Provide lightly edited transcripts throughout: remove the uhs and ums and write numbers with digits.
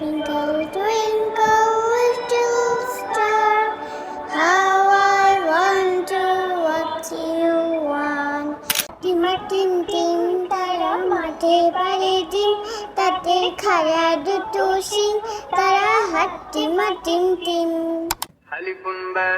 Twinkle, twinkle, little star, how I wonder what you want. টিমা team team তারা মাঠে পারে ডিম, তাতে খাড়া দুটো শিং, তারা হাত টিমা টিম টিম। ألف باء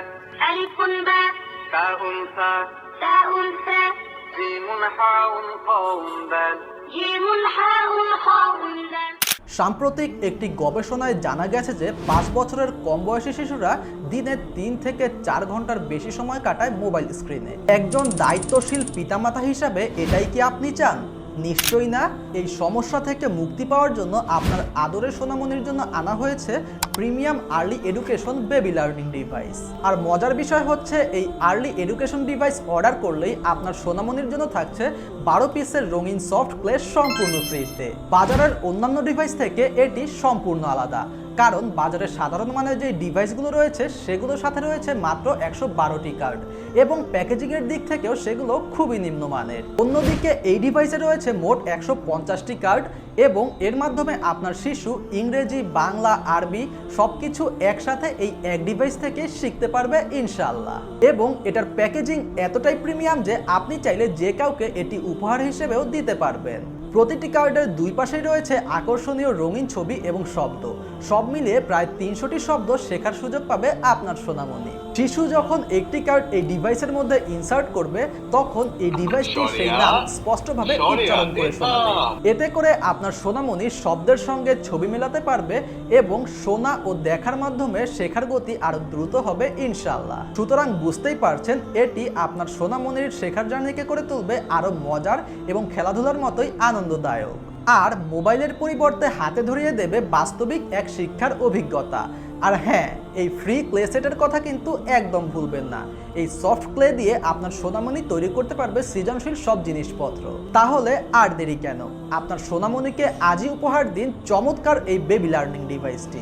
ألف باء تاء ثاء تاء ثاء جيم حاء خاء دال جيم حاء خاء دال। সাম্প্রতিক একটি গবেষণায় জানা গেছে যে 5 বছরের কম বয়সী শিশুরা দিনে 3 থেকে 4 ঘন্টার বেশি সময় কাটায় মোবাইল স্ক্রিনে। একজন দায়িত্বশীল পিতামাতা হিসাবে এটাই কি আপনি চান? নিশ্চয়ই না। এই সমস্যা থেকে মুক্তি পাওয়ার জন্য আপনার আদরের সোনামণির জন্য আনা হয়েছে premium early education baby learning device. আর মজার বিষয় হচ্ছে এই আর্লি এডুকেশন ডিভাইস অর্ডার করলেই আপনার সোনামণির জন্য থাকছে 12 পিসের রঙিন সফট ক্লে সম্পূর্ণ ফ্রিতে। বাজারের অন্যান্য ডিভাইস থেকে এটি সম্পূর্ণ আলাদা, কারণ বাজারে সাধারণ মানের যে ডিভাইসগুলো রয়েছে সেগুলোর সাথে রয়েছে মাত্র 112টি কার্ড এবং প্যাকেজিংয়ের দিক থেকেও সেগুলো খুবই নিম্নমানের। অন্যদিকে এই ডিভাইসে রয়েছে মোট 150টি কার্ড এবং এর মাধ্যমে আপনার শিশু ইংরেজি, বাংলা, আরবি সবকিছু একসাথে এই এক ডিভাইস থেকে শিখতে পারবে ইনশাআল্লাহ। এবং এটার প্যাকেজিং এতটাই প্রিমিয়াম যে আপনি চাইলে যে কাউকে এটি উপহার হিসেবেও দিতে পারবেন। প্রতিটি কার্ডের দুই পাশেই রয়েছে আকর্ষণীয় রঙিন ছবি এবং শব্দ। সব মিলিয়ে প্রায় 300টি শব্দ শেখার সুযোগ পাবে আপনার সোনামণি। শিশু যখন একটি কার্ড এই ডিভাইসের মধ্যে ইনসার্ট করবে তখন এই ডিভাইসটি সেই নাম স্পষ্টভাবে উচ্চারণ করে শোনাবে। এতে করে আপনার সোনামণি শব্দের সঙ্গে ছবি মেলাতে পারবে এবং শোনা ও দেখার মাধ্যমে শেখার গতি আরো দ্রুত হবে ইনশাআল্লাহ। সুতরাং বুঝতেই পারছেন এটি আপনার সোনামণির শেখার জার্নিকে করে তুলবে আরো মজার এবং খেলাধুলার মতোই আনন্দদায়ক। আর মোবাইলের পরিবর্তে হাতে ধরিয়ে দেবে বাস্তবিক এক শিক্ষার অভিজ্ঞতা। আর হ্যাঁ, এই ফ্রি ক্লে সেটের কথা কিন্তু একদম ভুলবেন না। এই সফট ক্লে দিয়ে আপনার সোনামণি তৈরি করতে পারবে সৃজনশীল সব জিনিসপত্র। তাহলে আর দেরি কেন? আপনার সোনামণিকে আজই উপহার দিন চমৎকার এই বেবি লার্নিং ডিভাইসটি।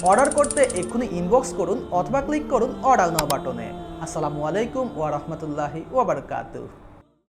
অর্ডার করতে এক্ষুনি ইনবক্স করুন অথবা ক্লিক করুন অর্ডার নাও বাটনে। আসসালামু আলাইকুম ওয়া রাহমাতুল্লাহি ওয়া বারাকাতুহু।